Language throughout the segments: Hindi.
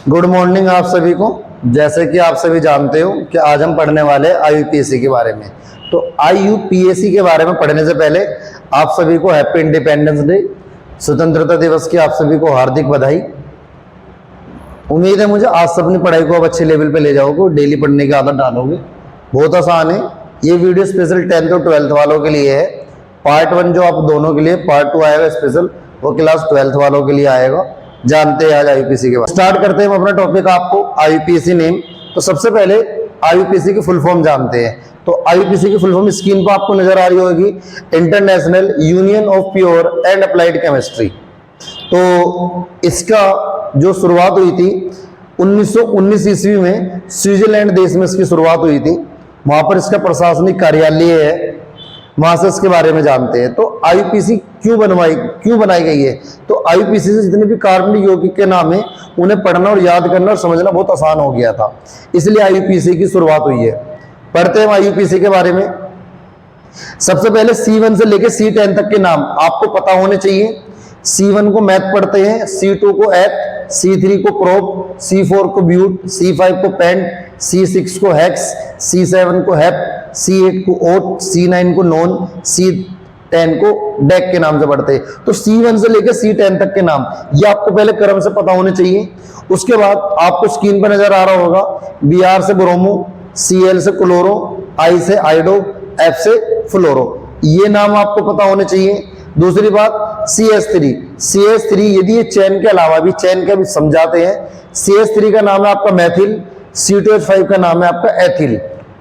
गुड मॉर्निंग आप सभी को। जैसे कि आप सभी जानते हो कि आज हम पढ़ने वाले आईयूपीएससी के बारे में। तो आईयूपीएससी के बारे में पढ़ने से पहले आप सभी को हैप्पी इंडिपेंडेंस डे, स्वतंत्रता दिवस की आप सभी को हार्दिक बधाई। उम्मीद है मुझे आज से अपनी पढ़ाई को अब अच्छे लेवल पे ले जाओगे, डेली पढ़ने की आदत डालोगे। बहुत आसान है ये वीडियो, स्पेशल 10th और 12th वालों के लिए है। पार्ट 1 जो आप दोनों के लिए, पार्ट 2 आएगा स्पेशल, वो क्लास 12th वालों के लिए आएगा। जानते हैं आज आईयूपीएससी के बारे में। स्टार्ट करते हैं हम अपना टॉपिक, आपको आईयूपीएससी नेम। तो सबसे पहले आईयूपीएससी की फुल फॉर्म जानते हैं। तो आईयूपीएससी की फुल फॉर्म स्क्रीन पर आपको नजर आ रही होगी, international union of pure and applied chemistry. तो इसका जो शुरुआत हुई थी 1919 ईस्वी में स्विट्जरलैंड देश में इसकी शुरुआत हुई थी। वहां पर इसका प्रशासनिक कार्यालय है, वहां से इसके बारे में जानते हैं। तो आईयूपीएससी क्यों बनाई गई है? तो आईयूपीएससी से जितने भी कार्बनिक यौगिक के नाम है उन्हें पढ़ना और याद करना और समझना बहुत आसान हो गया था, इसलिए आईयूपीएससी की शुरुआत हुई है। पढ़ते हैं आईयूपीएससी के बारे में। सबसे पहले C1 से लेकर C10 तक के नाम आपको पता होने चाहिए। C1 को मैथ पढ़ते हैं, C2 को एथ, C3 को प्रोप, C4 को ब्यूट, C5 को पेंट, C6 को हेक्स, C7 को हेप, C8 को ओट, C9 को नॉन, C10 को डेक के नाम से पढ़ते हैं। तो C1 से लेकर C10 तक के नाम ये आपको पहले क्रम से पता होने चाहिए। उसके बाद आपको स्क्रीन पर नजर आ रहा होगा Br से ब्रोमो, Cl से क्लोरो, I से आइडो, F से फ्लोरो, ये नाम आपको पता होने चाहिए। दूसरी बात CH3 यदि ये चैन के अलावा भी, चैन का भी समझाते हैं। CH3 का नाम है आपका मैथिल, C2H5 का नाम है आपका एथिल।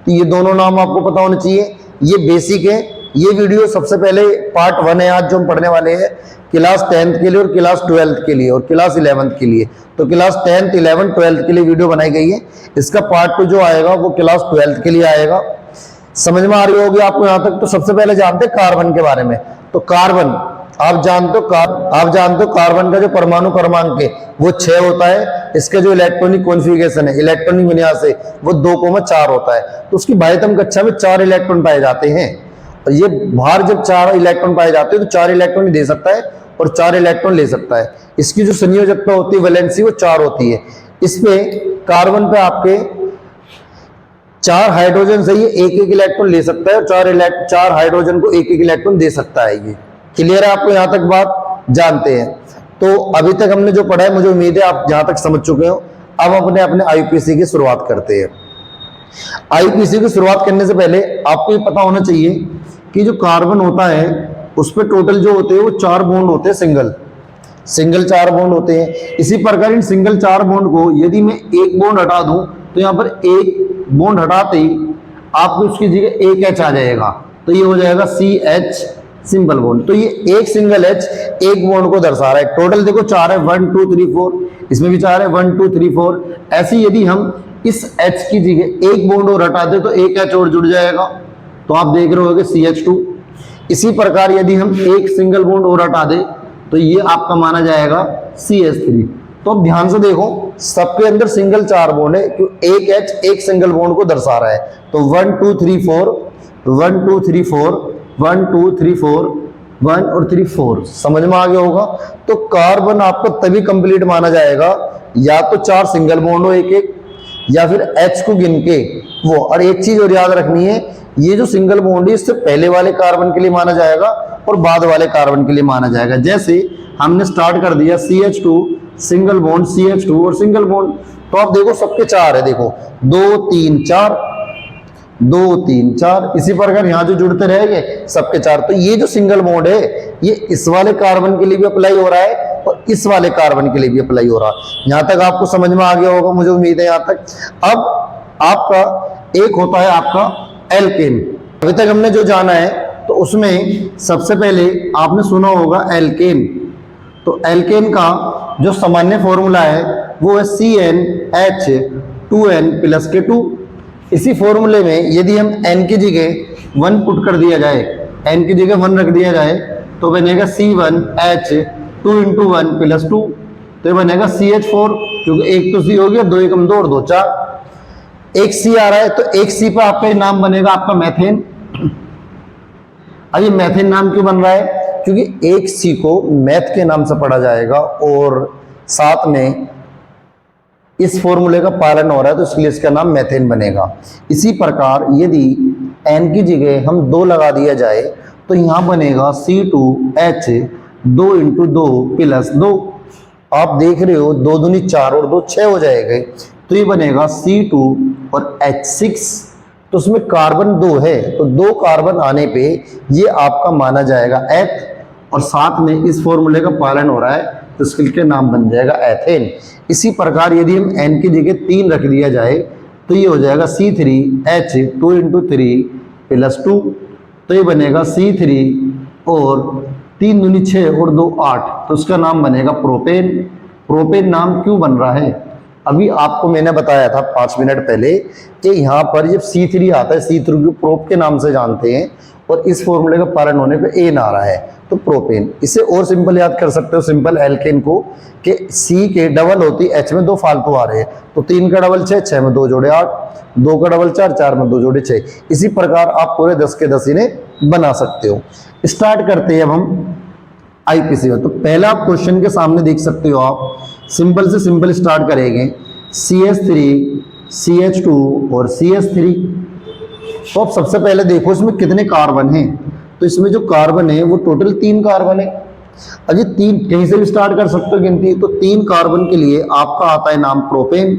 तो ये दोनों नाम आपको पता होने चाहिए। ये बेसिक है। ये वीडियो सबसे पहले पार्ट 1 है आज जो हम पढ़ने वाले हैं, क्लास 10th के लिए और क्लास 12th के लिए और क्लास 11th के लिए। तो क्लास 10th, 11th, 12th के लिए वीडियो बनाई गई है। इसका पार्ट 2 जो आएगा वो क्लास 12th के लिए आएगा। समझ में आ रही होगी आपको यहाँ तक। तो सबसे पहले जानते हैं कार्बन के बारे में। तो कार्बन आप जानते हो कार्बन का जो परमाणु क्रमांक है वो 6 होता है। इसका जो इलेक्ट्रॉनिक कॉन्फ़िगरेशन है, इलेक्ट्रॉनिक विन्यास है, वो 2,4 होता है। तो उसकी बाह्यतम कक्षा में 4 इलेक्ट्रॉन पाए जाते हैं। और ये बाहर जब 4 इलेक्ट्रॉन पाए जाते हैं तो 4 इलेक्ट्रॉन दे सकता है और 4 इलेक्ट्रॉन ले सकता है। इसकी जो संयोजकता होती है, वैलेंसी, वो 4 होती है। इसमें कार्बन पे आपके 4 हाइड्रोजन से ये एक इलेक्ट्रॉन ले सकता है और 4 हाइड्रोजन को एक इलेक्ट्रॉन दे सकता है। ये क्लियर है आपको? यहां तक बात जानते हैं। तो अभी तक हमने जो पढ़ा है, मुझे उम्मीद है आप जहां तक समझ चुके हो। अब अपने आईयूपीएससी की शुरुआत करते हैं। आईयूपीएससी की शुरुआत करने से पहले आपको ये पता होना चाहिए कि जो कार्बन होता है उस पर टोटल जो होते हैं वो 4 बॉन्ड होते हैं, सिंगल 4 बॉन्ड होते हैं। इसी प्रकार इन सिंगल 4 बॉन्ड को यदि मैं एक बॉन्ड हटा दूं तो यहाँ पर एक बॉन्ड हटाते ही आपको उसकी जगह एक H आ जाएगा। तो ये हो जाएगा CH सिंपल बॉन्ड। तो ये एक सिंगल H एक बॉन्ड को दर्शा रहा है। टोटल देखो 4 है, 1 2 3 4, इसमें भी 4 है, 1 2 3 4। ऐसे यदि हम इस H की जगह एक बॉन्ड और हटा दे तो एक H और जुड़ जाएगा। तो आप देख रहे होगे CH2। इसी प्रकार यदि हम एक सिंगल बॉन्ड और हटा दे तो ये आपका माना जाएगा CH3। तो अब ध्यान से देखो, सबके अंदर सिंगल 4 बॉन्ड है, क्योंकि एक H एक सिंगल बॉन्ड को दर्शा रहा है। तो 1 2 3 4, 1 2 3 4, 1 2 3 4, 1 और 3 4। समझ में आ गया होगा? तो कार्बन आपको तभी कंप्लीट माना जाएगा या तो 4 सिंगल बॉन्ड हो एक एक, या फिर H को गिन के वो। और एक चीज और याद रखनी है, ये जो सिंगल बॉन्ड है इससे पहले वाले कार्बन के लिए माना जाएगा और बाद वाले कार्बन के लिए माना जाएगा। जैसे हमने स्टार्ट कर दिया CH2 सिंगल बॉन्ड, CH2 और सिंगल बॉन्ड। तो आप देखो सबके 4 है, देखो 2 3 4, 2 3 4। इसी प्रकार यहाँ जो जुड़ते रहेंगे सबके 4। तो ये जो सिंगल बॉन्ड है ये इस वाले कार्बन के लिए भी अप्लाई हो रहा है और इस वाले कार्बन के लिए भी अप्लाई हो रहा है। यहाँ तक आपको समझ में आ गया होगा, मुझे उम्मीद है यहाँ तक। अब आपका एक होता है आपका एल्केन। अभी तक हमने जो जाना है तो उसमें सबसे पहले आपने सुना होगा एल्केन। तो एल्केन का जो सामान्य फॉर्मूला है वो है CnH2n+2। इसी फॉर्मूले में यदि हम n की जगह 1 पुट कर दिया जाए, n की जगह 1 रख दिया जाए तो बनेगा C1H2 × 1+2। तो ये बनेगा CH4, क्योंकि एक तो C हो गया, 2 1 2 और 2 4। एक C आ रहा है तो एक C पर आपका नाम बनेगा आपका मैथेन। अब ये मैथेन नाम क्यों बन रहा है? क्योंकि एक C को मैथ के नाम से पढ़ा जाएगा और साथ में इस फॉर्मूले का पालन हो रहा है तो इसलिए इसका नाम मेथेन बनेगा। इसी प्रकार यदि N की जगह हम 2 लगा दिया जाए तो यहाँ बनेगा C2H 2 इंटू 2 प्लस 2। आप देख रहे हो 2 दूनी 4 और 2 6 हो जाएंगे, तो ये बनेगा C2 और H6। तो उसमें कार्बन 2 है तो 2 कार्बन आने पे ये आपका माना जाएगा एथ और साथ में इस फॉर्मूले का पालन हो रहा है तो इसके नाम बन जाएगा एथेन। इसी प्रकार यदि हम N की जगह 3 रख दिया जाए तो ये हो जाएगा C3H 2 इंटू 3 प्लस 2। तो ये बनेगा C3 और 3 दूनी 6 और 2 8, तो उसका नाम बनेगा प्रोपेन। प्रोपेन नाम क्यों बन रहा है? अभी आपको मैंने बताया था 5 मिनट पहले कि यहाँ पर जब C3 आता है, C3 को प्रोप के नाम से जानते हैं और इस फॉर्मूले का पालन होने पे एन आ रहा है तो प्रोपेन। इसे और सिंपल याद कर सकते हो सिंपल एल्केन को कि C के डबल होती H में 2 फालतू आ रहे हैं तो 3 का डबल 6, 6 में 2 जोड़े 8, 2 का डबल 4, 4 में 2 जोड़े 6। इसी प्रकार आप पूरे 10 के 10 इन्हें बना सकते हो। स्टार्ट करते हैं अब हम आईपीसी में। तो पहला क्वेश्चन के सामने देख सकते हो आप, सिंपल से सिंपल स्टार्ट करेंगे CH3 CH2 और CH3। तो अब सबसे पहले देखो इसमें कितने कार्बन हैं। तो इसमें जो कार्बन है वो टोटल 3 कार्बन है। अभी 3 कहीं से भी स्टार्ट कर सकते हो गिनती। तो 3 कार्बन के लिए आपका आता है नाम प्रोपेन।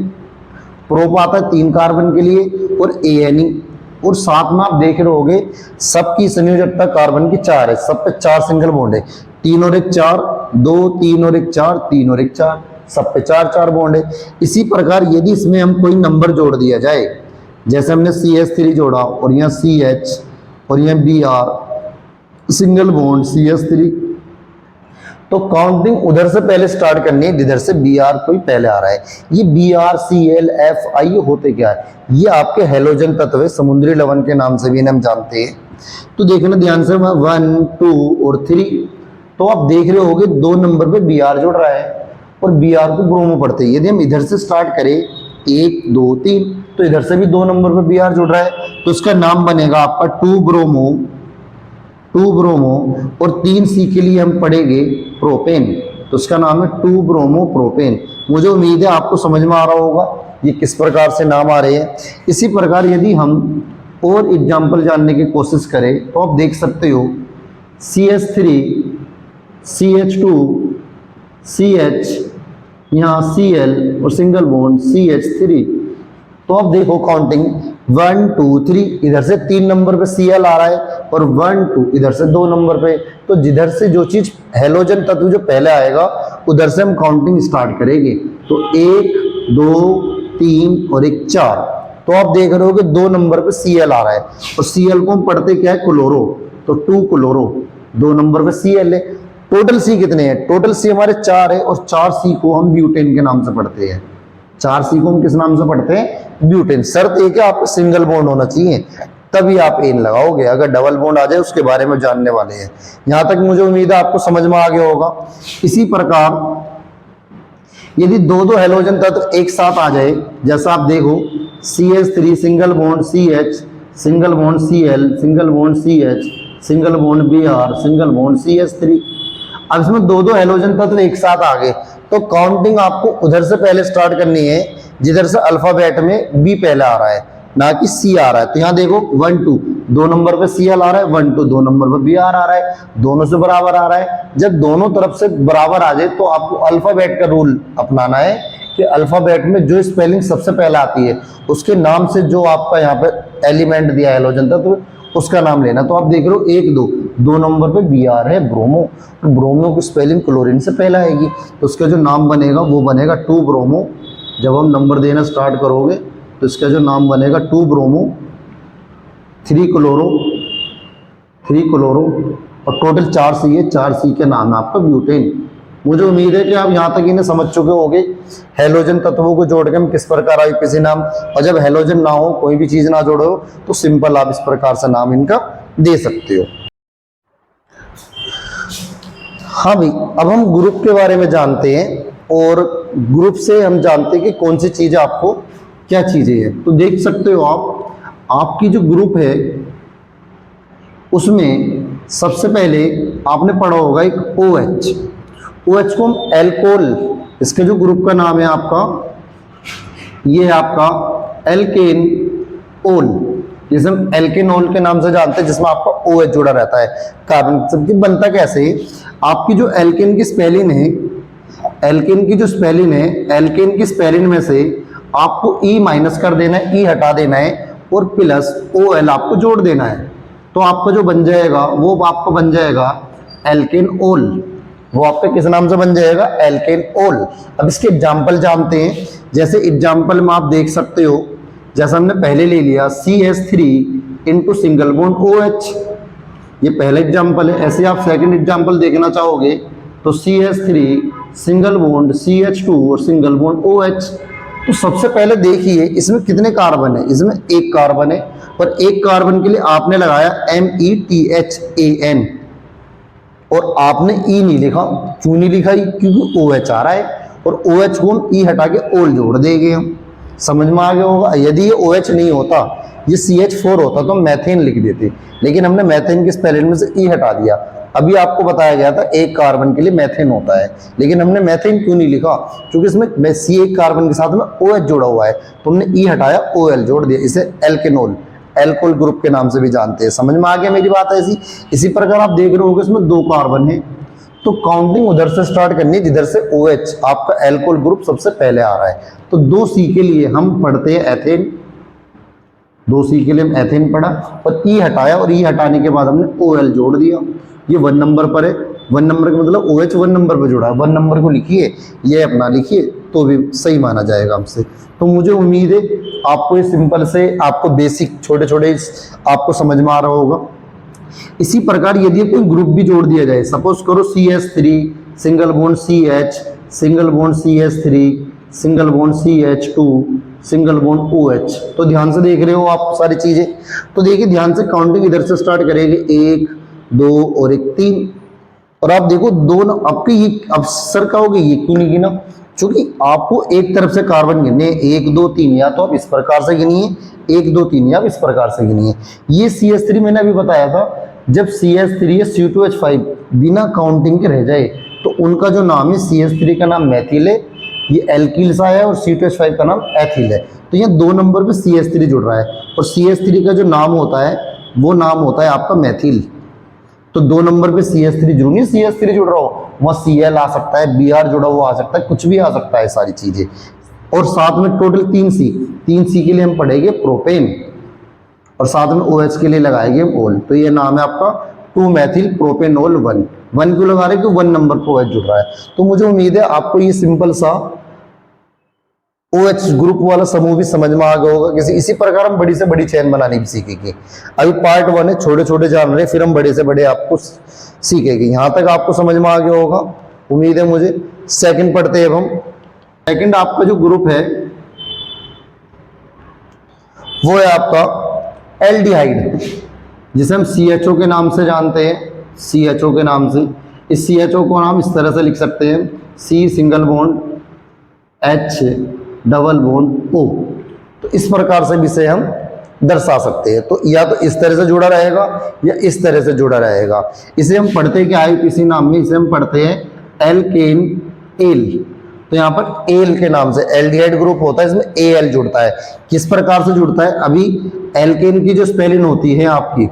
प्रोप आता है 3 कार्बन के लिए और एएनई, और साथ में आप देख रहे होगे सबकी संयोजकता कार्बन की 4 है, सब पे 4 सिंगल बॉन्ड है। 3 और 1 4, 2 3 और 1 4, 3 और 1 4, सब पे 4 4 बॉन्ड है। इसी प्रकार यदि इसमें हम कोई नंबर जोड़ दिया जाए, जैसे हमने CH3 जोड़ा और यहाँ CH और यहाँ Br सिंगल बॉन्ड CH3, तो काउंटिंग उधर से पहले स्टार्ट करनी है जिधर से Br कोई पहले आ रहा है। ये Br Cl F I होते क्या है? ये आपके हेलोजन तत्व है, समुद्री लवण के नाम से भी इन्हें हम जानते हैं। तो देखना ध्यान से 1 2 और 3। तो आप देख रहे होगे 2 नंबर पे Br जुड़ रहा है और Br को ब्रोमो पढ़ते हैं। यदि हम इधर से स्टार्ट करें 1 2 3 तो इधर से भी 2 नंबर पे Br जुड़ रहा है तो इसका नाम बनेगा आपका 2 ब्रोमो और 3C के लिए हम पढ़ेंगे प्रोपेन, तो उसका नाम है 2 ब्रोमो प्रोपेन। मुझे उम्मीद है आपको समझ में आ रहा होगा ये किस प्रकार से नाम आ रहे हैं। इसी प्रकार यदि हम और एग्जाम्पल जानने की कोशिश करें तो आप देख सकते हो CH3 CH2 CH, यहाँ Cl और सिंगल बॉन्ड CH3। तो आप देखो काउंटिंग 1 2 3, इधर से 3 नंबर पे Cl आ रहा है और 1 2 इधर से 2 नंबर पे। तो जिधर से जो चीज हेलोजन तत्व जो पहले आएगा उधर से हम काउंटिंग स्टार्ट करेंगे। तो 1 2 3 और 1 4। तो आप देख रहे हो कि 2 नंबर पे Cl आ रहा है और Cl को हम पढ़ते क्या है? क्लोरो। तो 2 क्लोरो, 2 नंबर पे Cl है। टोटल C कितने हैं? टोटल C हमारे 4 है और 4C को हम ब्यूटेन के नाम से पढ़ते हैं। 4C को हम किस नाम से पढ़ते हैं? ब्यूटेन। शर्त एक है आपको सिंगल बॉन्ड होना चाहिए तभी आप एन लगाओगे, अगर डबल बॉन्ड आ जाए उसके बारे में जानने वाले हैं। यहां तक मुझे उम्मीद है आपको समझ में आ गया होगा। इसी प्रकार यदि 2 हेलोजन तत्व एक साथ आ जाए, जैसा आप देखो CH3 single bond CH single bond Cl single bond CH single bond Br single bond CH3। अब इसमें 2 हेलोजन तत्व एक साथ आ गए तो काउंटिंग आपको उधर से पहले स्टार्ट करनी है जिधर से अल्फाबेट में B पहले आ रहा है ना कि C आ रहा है। तो यहाँ देखो 1 2, 2 नंबर पे Cl आ रहा है, 1 2 2 नंबर पे Br आ रहा है, दोनों से बराबर आ रहा है। जब दोनों तरफ से बराबर आ जाए तो आपको अल्फाबेट का रूल अपनाना है कि अल्फाबेट में जो स्पेलिंग सबसे पहले आती है उसके नाम से जो आपका यहाँ पे एलिमेंट दिया है हेलोजन तत्व उसका नाम लेना। तो आप देख रहे हो 1 2 नंबर पे Br है ब्रोमो, तो ब्रोमो की स्पेलिंग क्लोरीन से पहले आएगी तो उसका जो नाम बनेगा वो बनेगा 2 ब्रोमो। जब हम नंबर देना स्टार्ट करोगे तो इसका जो नाम बनेगा 2 ब्रोमो 3 क्लोरो और टोटल 4C है। 4C के नाम है आपका ब्यूटेन। मुझे उम्मीद है कि आप यहाँ तक इन्हें समझ चुके होंगे हेलोजन तत्वों को जोड़ के हम किस प्रकार आईपीसी नाम, और जब हेलोजन ना हो कोई भी चीज ना जोड़ो तो सिंपल आप इस प्रकार से नाम इनका दे सकते हो। हाँ भाई, अब हम ग्रुप के बारे में जानते हैं और ग्रुप से हम जानते हैं कि कौन सी चीज आपको क्या चीजें हैं। तो देख सकते हो आप आपकी जो ग्रुप है उसमें सबसे पहले आपने पढ़ा होगा एक OH। OH को हम एल्कोहल, इसके जो ग्रुप का नाम है आपका ये है आपका एल्केन ओल, जिसे हम एल्केनोल के नाम से जानते हैं, जिसमें आपका OH जुड़ा रहता है कार्बन। सबकी बनता कैसे है, आपकी जो एल्केन की स्पेलिंग है, एल्केन की जो स्पेलिंग है, एल्केन की स्पेलिंग में से आपको E माइनस कर देना है, E हटा देना है और प्लस OL आपको जोड़ देना है। तो आपका जो बन जाएगा वो आपका बन जाएगा एल्केन ओल। वो आपका किस नाम से बन जाएगा, एल्केन ओल। अब इसके एग्जाम्पल जानते हैं। जैसे एग्जाम्पल में आप देख सकते हो, जैसा हमने पहले ले लिया CH3 into single bond OH, ये पहला एग्जाम्पल है। ऐसे आप सेकंड एग्जाम्पल देखना चाहोगे तो CH3 सिंगल बॉन्ड CH2 और सिंगल बॉन्ड OH। तो सबसे पहले देखिए इसमें कितने कार्बन है, इसमें एक कार्बन है, और एक कार्बन के लिए आपने लगाया METHAN और आपने E नहीं लिखा। क्यों नहीं लिखा? क्योंकि OH आ रहा है और OH को हम E हटा के ओल जोड़ देंगे। हम समझ में आ गया होगा। यदि ये OH नहीं होता, ये CH4 होता तो हम मैथेन लिख देते, लेकिन हमने मैथेन की स्पेलिंग में से E हटा दिया। अभी आपको बताया गया था एक कार्बन के लिए मैथेन होता है, लेकिन हमने मैथेन क्यों नहीं लिखा? क्योंकि इसमें C1 कार्बन के साथ में OH जोड़ा हुआ है, तो हमने E हटाया, OL जोड़ दिया। इसे एल्केनोल, एल्कोहल ग्रुप के नाम से भी जानते हैं। समझ में आ गया मेरी बात? ऐसी इसी प्रकार आप देख रहे होगे इसमें दो कार्बन है, तो काउंटिंग उधर से स्टार्ट करनी है जिधर से OH आपका एल्कोहल ग्रुप सबसे पहले आ रहा है। तो 2C के लिए हम पढ़ते हैं एथेन, 2C के लिए हम एथेन पढ़ा और E हटाया, और E हटाने के बाद हमने OL जोड़ दिया। ये 1 नंबर पर है। 1 नंबर का मतलब OH 1 नंबर पर जुड़ा है। 1 नंबर को लिखिए, ये अपना लिखिए, तो भी सही माना जाएगा हमसे। तो मुझे उम्मीद है आपको ये सिंपल से, आपको बेसिक छोटे छोटे आपको समझ में आ रहा होगा। इसी प्रकार यदि कोई ग्रुप भी जोड़ दिया जाए, सपोज करो CH3 single bond CH, single bond CH3, single bond CH2, single bond OH, तो ध्यान से देख रहे हो आप सारी चीजें। तो देखिए ध्यान से, काउंटिंग इधर से स्टार्ट करेंगे, 1 2 और 1 3, और आप देखो दोनों आपके ये अब सर कहोगे ये क्यों नहीं गिना? क्योंकि आपको एक तरफ से कार्बन गिनने 1 2 3, या तो आप इस प्रकार से गिनिए 1 2 3, या आप इस प्रकार से गिनिए। ये CH3 मैंने अभी बताया था, जब CH3 या C2H5 बिना काउंटिंग के रह जाए तो उनका जो नाम है, CH3 का नाम मैथिल है, ये एल्किल सा है, और C2H5 का नाम एथिल है। तो ये 2 नंबर पे CH3 जुड़ रहा है, और CH3 का जो नाम होता है वो नाम होता है आपका मैथिल। तो 2 नंबर पे CH3 जुड़नी, CH3 जुड़ रहा हो, वहाँ Cl आ सकता है, Br जुड़ा हुआ आ सकता है, कुछ भी आ सकता है सारी चीजें। और साथ में टोटल 3C के लिए हम पढ़ेंगे प्रोपेन, और साथ में OH के लिए लगाएंगे हम ओल। तो ये नाम है आपका 2 मैथिल प्रोपेनोल 1। 1 क्यों लगा रहे हैं? क्योंकि 1 नंबर पर OH जुड़ रहा है। तो मुझे उम्मीद है आपको ये सिंपल सा OH ग्रुप वाला समूह भी समझ में आ गया होगा। किसी इसी प्रकार हम बड़ी से बड़ी चेन बनानी भी सीखेंगे। अभी पार्ट 1 है, छोटे छोटे जान रहे, फिर हम बड़े से बड़े आपको सीखेंगे। यहाँ तक आपको समझ में आ गया होगा उम्मीद है मुझे। सेकंड पढ़ते हैं अब हम। सेकंड आपका जो ग्रुप है वो है आपका एल्डिहाइड, जिसे हम CHO के नाम से जानते हैं, CHO के नाम से। इस CHO को हम इस तरह से लिख सकते हैं, C single bond H double bond O। तो इस प्रकार से भी इसे हम दर्शा सकते हैं। तो या तो इस तरह से जुड़ा रहेगा या इस तरह से जुड़ा रहेगा। इसे हम पढ़ते हैं कि IUPAC नाम में, इसे हम पढ़ते हैं एल्केन एल। तो यहाँ पर एल के नाम से एल्डिहाइड ग्रुप होता है, इसमें AL जुड़ता है। किस प्रकार से जुड़ता है? अभी एल्केन की जो स्पेलिंग होती है आपकी,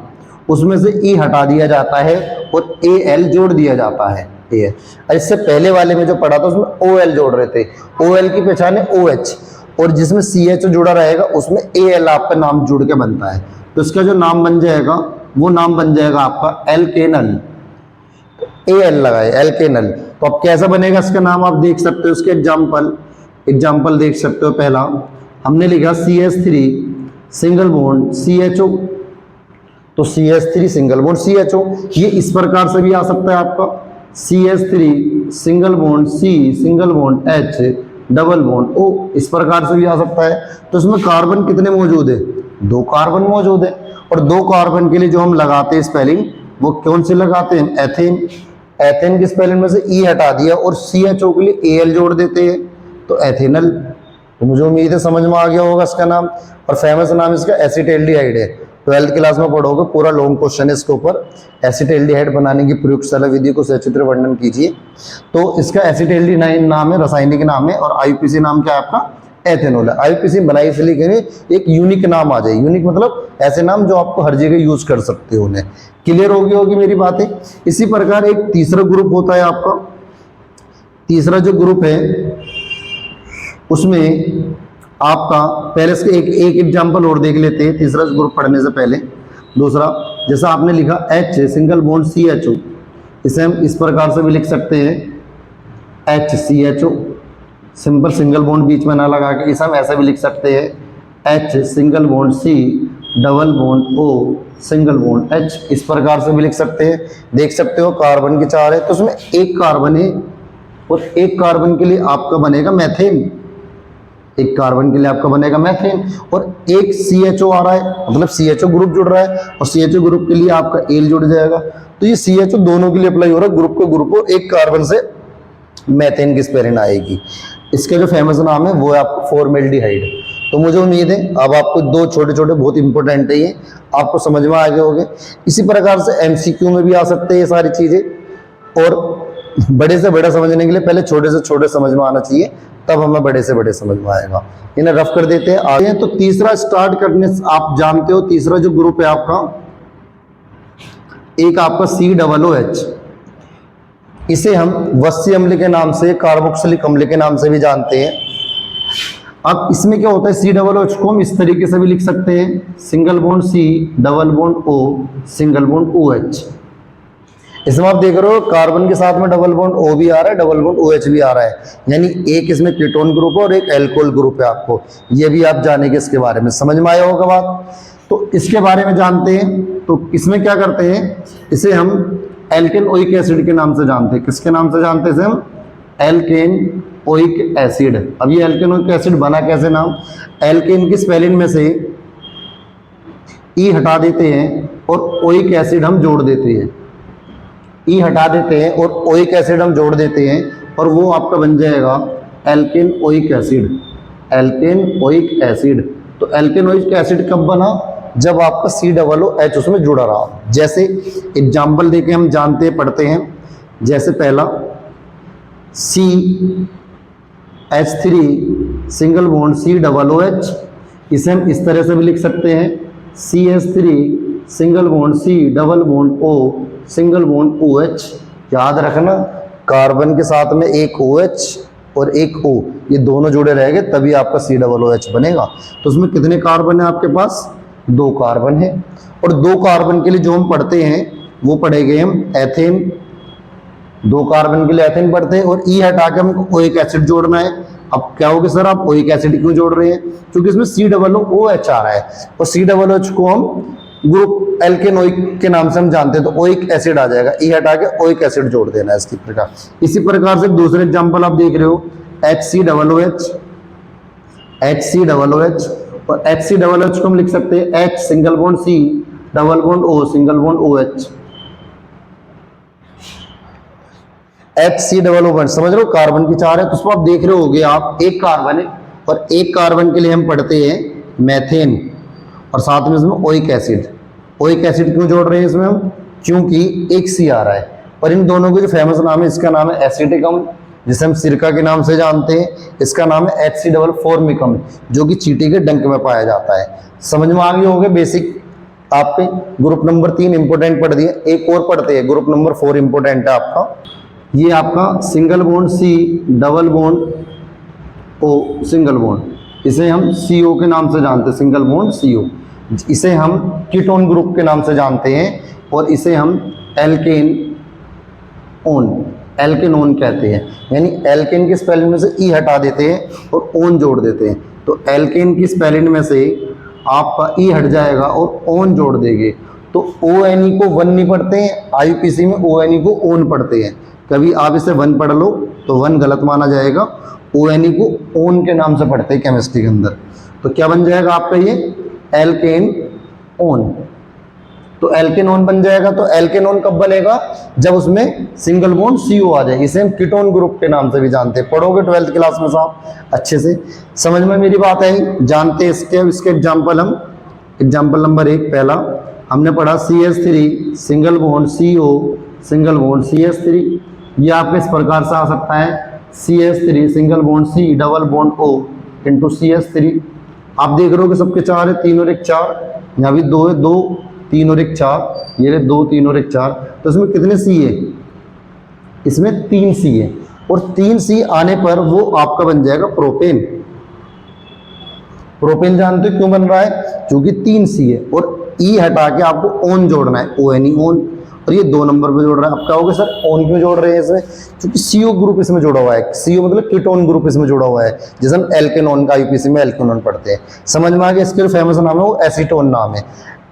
उसमें से E हटा दिया जाता है और AL जोड़ दिया जाता है। इससे पहले वाले में जो पढ़ा था उसमें OL जोड़ रहे थे, OL की पहचान है OH, और जिसमें CH जुड़ा रहेगा उसमें AL आपका नाम जुड़ के बनता है। तो इसका जो नाम बन जाएगा वो नाम बन जाएगा आपका एल्केनल। AL लगाए एल्केनल। तो अब कैसा बनेगा इसका नाम आप देख सकते हो। उसके एग्जाम्पल देख सकते हो। पहला हमने लिखा CH3 सिंगल बॉन्ड CHO, तो CH3 सिंगल बॉन्ड CHO। ये इस प्रकार से भी आ सकता है आपका CH3 single bond C single bond H double bond O, इस प्रकार से भी आ सकता है। तो इसमें कार्बन कितने मौजूद है? 2 कार्बन मौजूद है, और 2 कार्बन के लिए जो हम लगाते हैं स्पेलिंग, वो कौन से लगाते हैं? एथेन। एथेन की स्पेलिंग में से E हटा दिया और CHO के लिए AL जोड़ देते हैं, तो एथेनल। तो मुझे उम्मीद है समझ में आ गया होगा इसका नाम। और फेमस नाम इसका एसिटाल्डिहाइड है। 12th क्लास में पढ़ोगे, पूरा लॉन्ग क्वेश्चन है इसके ऊपर। एसिटाल्डिहाइड बनाने की प्रयोगशाला विधि को सचित्र वर्णन कीजिए। तो इसका एसिटाल्डिहाइड नाम है, रासायनिक नाम है, और IUPAC नाम क्या है आपका? एथेनॉल है। आईयूपीएसी बनाई इसलिए कि एक यूनिक नाम आ जाए। यूनिक मतलब ऐसे नाम जो आपको हर जगह यूज कर सकते हो उन्हें। क्लियर होगी मेरी बातें। इसी प्रकार एक तीसरा ग्रुप होता है आपका। तीसरा जो ग्रुप है उसमें आपका पहले से एक एग्जांपल और देख लेते हैं तीसरा ग्रुप पढ़ने से पहले। दूसरा, जैसा आपने लिखा H सिंगल बॉन्ड CHO, इसे हम इस प्रकार से भी लिख सकते हैं HCHO, सिंपल सिंगल बॉन्ड बीच में ना लगा के। इसे हम ऐसे भी लिख सकते हैं H single bond C double bond O single bond H, इस प्रकार से भी लिख सकते हैं। देख सकते हो कार्बन के 4 है तो उसमें एक कार्बन है और एक कार्बन के लिए आपका बनेगा मैथेन। एक कार्बन के लिए आपका बनेगा मैथेन और एक CHO आ रहा है, मतलब CHO ग्रुप जुड़ रहा है और CHO ग्रुप के लिए आपका एल जुड़ जाएगा। तो ये CHO दोनों के लिए अप्लाई हो रहा है, ग्रुप को ग्रुप और एक कार्बन से मैथेन की स्पेलिंग आएगी। इसके जो फेमस नाम है वो है आपका फॉर्मेल्डिहाइड। तो मुझे उम्मीद है अब आपको दो छोटे छोटे बहुत इंपॉर्टेंट है ये आपको समझ में आ गए होंगे। इसी प्रकार से MCQ में भी आ सकते हैं ये सारी चीजें, और बड़े से बड़ा समझने के लिए पहले छोटे से छोटे समझ में आना चाहिए, तब हमें बड़े से बड़े समझ में आएगा। इन्हें रफ कर देते हैं आगे। तो तीसरा स्टार्ट करने से आप जानते हो तीसरा जो ग्रुप है आपका, एक आपका COOH, इसे हम वस्य अम्ल के नाम से, कार्बोक्सिलिक अम्ल के नाम से भी जानते हैं। अब इसमें क्या होता है, COOH को हम इस तरीके से भी लिख सकते हैं single bond C double bond O single bond OH। इसमें आप देख रहे हो कार्बन के साथ में डबल बॉन्ड O भी आ रहा है, डबल बॉन्ड OH भी आ रहा है, यानी एक इसमें कीटोन ग्रुप है और एक एल्कोहल ग्रुप है। आपको ये भी आप जानेंगे, इसके बारे में समझ में आया होगा बात। तो इसके बारे में जानते हैं। तो इसमें क्या करते हैं, इसे हम एल्केन ओइक एसिड के नाम से जानते हैं। किसके नाम से जानते हैं इसे हम? Alkanoic acid. अब ये एल्केन ओइक एसिड बना कैसे नाम, एल्केन की स्पेलिंग में से ई हटा देते हैं और ओइक एसिड हम जोड़ देते हैं। ई हटा देते हैं और ओइक एसिड हम जोड़ देते हैं और वो आपका बन जाएगा alkanoic acid. Alkanoic acid. तो एल्केन ओइक एसिड कब बना, जब आपका COOH उसमें जुड़ा रहा। जैसे एग्जाम्पल देके हम जानते हैं, पढ़ते हैं। जैसे पहला CH3 सिंगल बॉन्ड COOH, इसे हम इस तरह से भी लिख सकते हैं CH3 single bond C double bond O single bond OH। याद रखना कार्बन के साथ में एक OH और एक O, ये दोनों जुड़े रहेंगे तभी आपका COOH बनेगा। तो उसमें कितने कार्बन है आपके पास? 2 कार्बन है। और 2 कार्बन के लिए जो हम पढ़ते हैं वो पढ़ेंगे हम एथेन। 2 कार्बन के लिए एथेन पढ़ते हैं और ई हटा के हमको ओइक एसिड जोड़ना है। अब क्या होगा सर, आप ओइक एसिड क्यों जोड़ रहे हैं? क्योंकि इसमें COOH आ रहा है और COOH को हम ग्रुप एल्केन ओइक के नाम से हम जानते हैं, तो ओइक एसिड आ जाएगा। ई हटा के ओइक एसिड जोड़ देना है इसकी प्रकार। इसी प्रकार से दूसरे एग्जांपल आप देख रहे हो HCOOH और HCOOH को हम लिख सकते हैं H single bond C double bond O single bond OH। HCOOH समझ रहे हो, कार्बन की 4 है तो उसको आप देख रहे होगे आप, एक कार्बन है और एक कार्बन के लिए हम पढ़ते हैं मैथेन और साथ में इसमें ओइक एसिड। ओइक एसिड क्यों जोड़ रहे हैं इसमें हम? क्योंकि एक C आ रहा है। और इन दोनों के जो फेमस नाम है, इसका नाम है एसिटिक अम्ल जिसे हम सिरका के नाम से जानते हैं। इसका नाम है HC फॉर्मिक अम्ल जो कि चींटी के डंक में पाया जाता है। समझ में आ गए होंगे बेसिक। आपके ग्रुप नंबर 3 इंपोर्टेंट पढ़ दिए, एक और पढ़ते हैं, ग्रुप नंबर 4 इंपोर्टेंट है आपका। ये आपका single bond C double bond O single bond, इसे हम CO के नाम से जानते हैं, सिंगल बॉन्ड CO। इसे हम कीटोन ग्रुप के नाम से जानते हैं और इसे हम एल्केनोन कहते हैं। यानी एल्केन की स्पेलिंग में से ई हटा देते हैं और ओन जोड़ देते हैं। तो एल्केन की स्पेलिंग में से आपका ई हट जाएगा और ओन जोड़ देंगे तो ONE को 1 नहीं पढ़ते हैं, IUPAC में ONE को ओन पढ़ते हैं। कभी आप इसे 1 पढ़ लो तो 1 गलत माना जाएगा, ONE को ओन के नाम से पढ़ते हैं केमिस्ट्री के अंदर। तो क्या बन जाएगा आपका ये एल्केन ओन। तो एल्केनोन बन जाएगा। तो एल्केनोन कब बनेगा? जब उसमें सिंगल बॉन्ड CO आ जाए। इसे हम कीटोन ग्रुप के नाम से भी जानते हैं। पढ़ोगे 12th क्लास में साहब अच्छे से, समझ में मेरी बात है, जानते हैं इसके एग्जाम्पल। हम एग्जाम्पल नंबर 1 पहला हमने पढ़ा CH3 single bond CO single bond CH3। ये आपके इस प्रकार से आ सकता है CH3 single bond C double bond O into CH3। आप देख रहे हो कि सबके 4 है, 3 और 1 4, यहाँ भी 2 है, 2 3 और 1 4, ये रहे 2 3 और 1 4, तो इसमें कितने C है? इसमें 3 C है, और 3 C आने पर वो आपका बन जाएगा प्रोपेन। प्रोपेन जानते हो क्यों बन रहा है? क्योंकि 3 C है, और E हटा के आपको ओन जोड़ना है, ONE ओन, और ये 2 नंबर पे जोड़ रहा है। आप कहोगे सर ओन क्यों जोड़ रहे हैं इसमें? क्योंकि CO ग्रुप इसमें जुड़ा हुआ है, CO मतलब कीटोन ग्रुप इसमें जुड़ा हुआ है, जैसे हम एल्केनोन का IUPAC में एल्केनोन पढ़ते हैं। समझ में आ गया? इसके जो फेमस नाम है वो एसीटोन नाम है।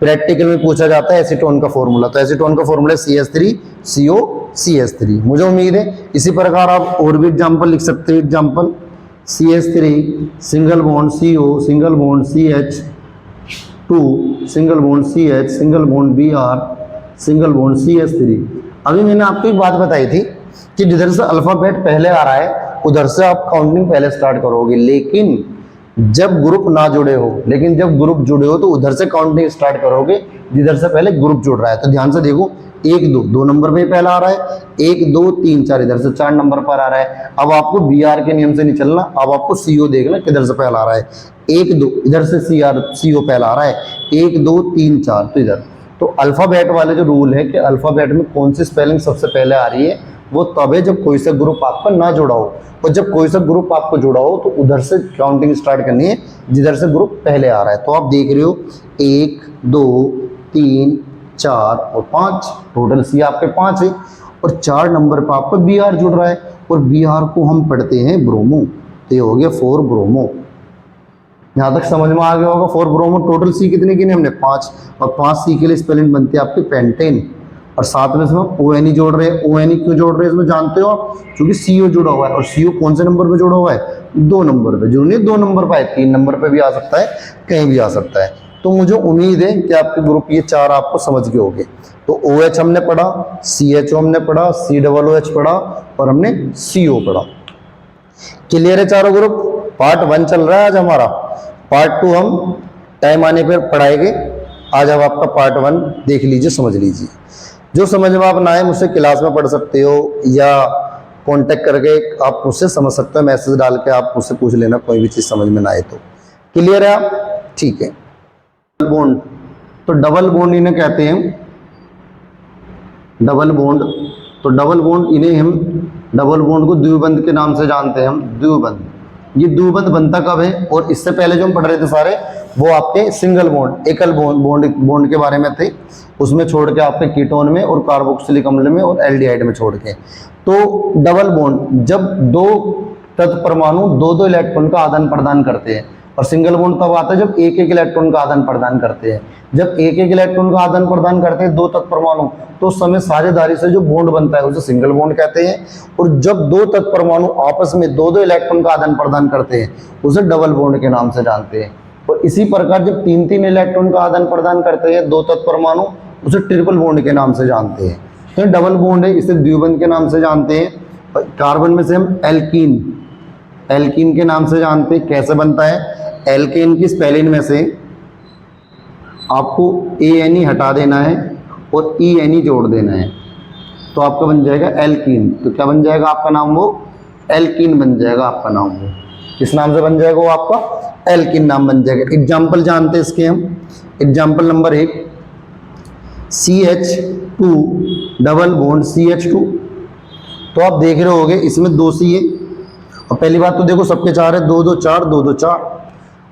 प्रैक्टिकल में पूछा जाता है एसीटोन का फॉर्मूला, तो एसीटोन का फॉर्मूला CH3COCH3। मुझे उम्मीद है इसी प्रकार आप और भी एग्जाम्पल लिख सकते हैं। Example CH3 single bond CO single bond CH2 single bond CH single bond Br single bond CH3। अभी मैंने आपको एक बात बताई थी कि जिधर से अल्फाबेट पहले आ रहा है उधर से आप काउंटिंग पहले स्टार्ट करोगे, लेकिन जब ग्रुप ना जुड़े हो, लेकिन जब ग्रुप जुड़े हो तो उधर से काउंटिंग स्टार्ट करोगे जिधर से पहले ग्रुप जुड़ रहा है। तो ध्यान से देखो, 1 2 2 नंबर पे पहला आ रहा है, 1 2 3 4 इधर से 4 नंबर पर आ रहा है। अब आपको BR के नियम से नहीं चलना, अब आपको CO देखना किधर से पहला आ रहा है। 1 2 इधर से CO पहला आ रहा है, 1 2 3 4 तो इधर। तो अल्फाबेट वाले जो रूल है कि अल्फाबेट में कौन सी स्पेलिंग सबसे पहले आ रही है, वो तब है जब कोई सा ग्रुप आपका ना जुड़ा हो, और जब कोई सा ग्रुप आपको जुड़ा हो तो उधर से काउंटिंग स्टार्ट करनी है जिधर से ग्रुप पहले आ रहा है। तो आप देख रहे हो 1 2 3 4 और 5, टोटल C आपके 5 है, और 4 नंबर पर आपका BR जुड़ रहा है, और BR को हम पढ़ते हैं ब्रोमो, तो ये हो गया 4 ब्रोमो। यहाँ तक समझ में आ गया होगा। 4 ब्रोमो। टोटल C कितने गिने हमने? 5, और 5 C के लिए स्पेलिंग बनती है आपकी पेंटेन, और साथ में इसमें ONE जोड़ रहे हैं। ONE क्यों जोड़ रहे हैं इसमें जानते हो आप? क्योंकि CO जुड़ा हुआ है, और CO कौन से नंबर पे जुड़ा हुआ है? 2 नंबर पे। जो नहीं 2 नंबर पर है, 3 नंबर पे भी आ सकता है, कहीं भी आ सकता है। तो मुझे उम्मीद है कि आपके ग्रुप ये 4 आपको समझ गए होंगे। तो OH हमने पढ़ा, CHO हमने पढ़ा, COOH पढ़ा, और हमने CO पढ़ा। क्लियर है चारों ग्रुप? पार्ट 1 चल रहा है आज हमारा, पार्ट 2 हम टाइम आने पर पढ़ाएंगे। आज अब आपका पार्ट 1 देख लीजिए, समझ लीजिए। जो समझ में आप ना आए मुझसे क्लास में पढ़ सकते हो, या कांटेक्ट करके आप मुझसे समझ सकते हो, मैसेज डाल के आप मुझसे पूछ लेना कोई भी चीज़ समझ में ना आए तो। क्लियर है आप? ठीक है। बॉन्ड, तो डबल बॉन्ड इन्हें कहते हैं, डबल बॉन्ड। तो डबल बॉन्ड इन्हें हम डबल बॉन्ड को द्विबंध के नाम से जानते हैं हम, द्विबंध। ये द्विबंध बनता कब है? और इससे पहले जो हम पढ़ रहे थे सारे वो आपके सिंगल बॉन्ड, एकल बॉन्ड के बारे में थे, उसमें छोड़ के आपके कीटोन में और कार्बोक्सिलिक अम्ल में और एल्डिहाइड में छोड़ के। तो डबल बॉन्ड जब 2 तत्व परमाणु 2 इलेक्ट्रॉन का आदान प्रदान करते हैं, और सिंगल बॉन्ड तब आता है जब 1 इलेक्ट्रॉन का आदान प्रदान करते हैं। जब 1 इलेक्ट्रॉन का आदान प्रदान करते हैं 2 तत्व परमाणु, तो उस समय साझेदारी से जो बॉन्ड बनता है उसे सिंगल बॉन्ड कहते हैं। और जब 2 तत्व परमाणु आपस में 2 इलेक्ट्रॉन का आदान प्रदान करते हैं उसे डबल बॉन्ड के नाम से जानते हैं। और इसी प्रकार जब 3 इलेक्ट्रॉन का आदान प्रदान करते हैं 2 तत्व परमाणु, उसे ट्रिपल बॉन्ड के नाम से जानते हैं। तो डबल बॉन्ड है, इसे द्विबंध के नाम से जानते हैं। कार्बन में से हम एल्कीन के नाम से जानते हैं। कैसे बनता है? एल्केन की स्पेलिंग में से आपको ANE हटा देना है और ENE जोड़ देना है, तो आपका बन जाएगा एल्कीन। तो क्या बन जाएगा आपका नाम? वो एल्कीन बन जाएगा आपका नाम। वो किस नाम से बन जाएगा? वो आपका एल्कीन नाम बन जाएगा। एग्जाम्पल जानते हैं इसके हम। Example number 1 CH2 double bond CH2। तो आप देख रहे होगे इसमें 2 C है, और पहली बात तो देखो सबके 4 है, 2 2 4 2 2 4,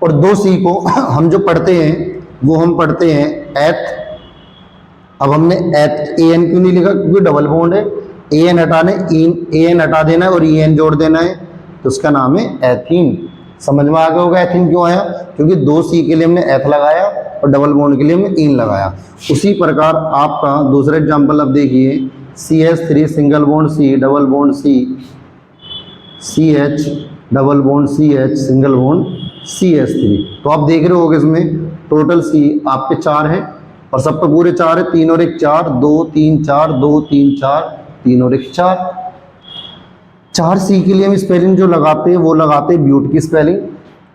और 2 C को हम जो पढ़ते हैं वो हम पढ़ते हैं एथ। अब हमने एथ AN क्यों नहीं लिखा? क्योंकि डबल बॉन्ड है, AN हटा देना है और EN जोड़ देना है, तो उसका नाम है एथीन। समझ में आ गया होगा एथीन क्यों आया? क्योंकि 2 C के लिए हमने एथ लगाया और डबल बॉन्ड के लिए हमने इन लगाया। उसी प्रकार आपका दूसरा एग्जाम्पल अब देखिए, CH3 single bond C double bond C, CH double bond CH single bond CH3। तो आप देख रहे होगे इसमें टोटल C आपके 4 है, और सब पे पूरे 4 है, 3 और 1 4, 2 3 4 2 3 4, 3 और 1 4। 4 C के लिए हम स्पेलिंग जो लगाते हैं वो लगाते हैं ब्यूट की स्पेलिंग,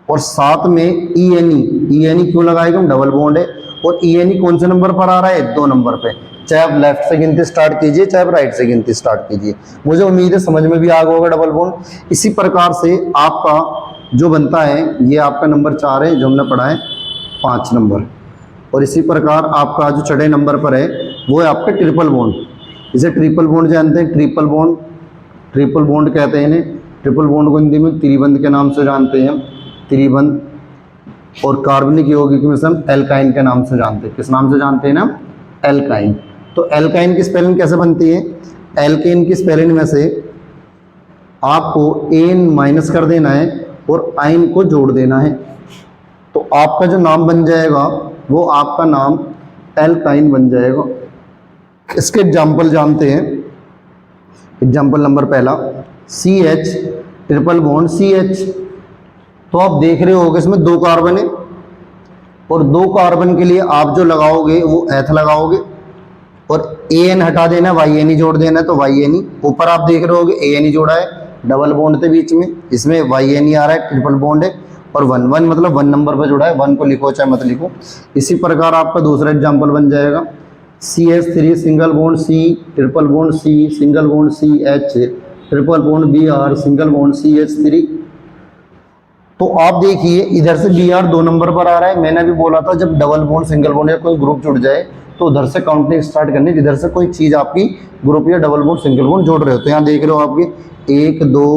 और साथ में ENE क्यों लगाएगा? हम डबल बॉन्ड है, और ENE कौन से नंबर पर आ रहा है? 2 नंबर पे। चाहे आप लेफ्ट से गिनती स्टार्ट कीजिए, चाहे आप राइट से गिनती स्टार्ट कीजिए। मुझे उम्मीद है समझ में भी आ गया होगा डबल बॉन्ड। इसी प्रकार से आपका जो बनता है ये आपका नंबर 4 है, जो हमने पढ़ा है 5 नंबर। और इसी प्रकार आपका जो चौथे नंबर पर है वो है आपका ट्रिपल बॉन्ड। इसे ट्रिपल बॉन्ड जानते हैं, ट्रिपल बॉन्ड कहते हैं इन्हें। ट्रिपल बॉन्ड को हिंदी में त्रिबंध के नाम से जानते हैं हम, त्रिबंध। और कार्बनिक यौगिक में से हम एल्काइन के नाम से जानते हैं। किस नाम से जानते हैं ना? एल्काइन। तो एल्काइन की स्पेलिंग कैसे बनती है? एल्केन की स्पेलिंग में से आपको एन माइनस कर देना है और आइन को जोड़ देना है, तो आपका जो नाम बन जाएगा वो आपका नाम एल्काइन बन जाएगा। इसके एग्जाम्पल जानते हैं। एग्जाम्पल नंबर पहला, CH ट्रिपल बॉन्ड CH। तो आप देख रहे होगे इसमें 2 कार्बन है और 2 कार्बन के लिए आप जो लगाओगे वो एथ लगाओगे और AN हटा देना, YN जोड़ देना, तो YN। ऊपर आप देख रहे होगे AN जोड़ा है, डबल बॉन्ड थे बीच में, इसमें YN आ रहा है, ट्रिपल बॉन्ड है। और 1 मतलब 1 नंबर पर जुड़ा है, 1 को लिखो चाहे मत लिखो। इसी प्रकार आपका दूसरा एग्जाम्पल बन जाएगा, CH3 single bond C triple bond C single bond CH triple bond Br single bond CH3। तो आप देखिए इधर से Br 2 नंबर पर आ रहा है। मैंने भी बोला था जब डबल बॉन्ड सिंगल बॉन्ड या कोई ग्रुप जुड़ जाए तो उधर से काउंटिंग स्टार्ट करनी, जिधर से कोई चीज़ आपकी ग्रुप या डबल बॉन्ड सिंगल बॉन्ड जोड़ रहे हो। तो यहाँ देख रहे हो आपके 1 2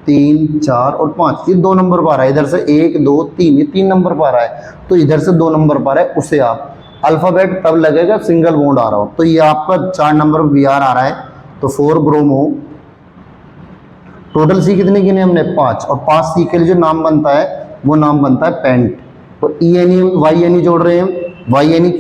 3 4 और 5, ये 2 नंबर पर आ रहा है। इधर से 1 2 3, ये 3 नंबर पर आ रहा है। तो इधर से 2 नंबर पर है, उसे आप अल्फ़ाबेट तब लगेगा सिंगल बॉन्ड आ रहा हो। तो ये आपका 4 नंबर पर Br आ रहा है, तो 4 ब्रोमो। टोटल C कितने गिने हमने? 5। और 5 C के लिए जो नाम बनता है वो नाम बनता है पेंट। तो EN YN जोड़ रहे हैं, YN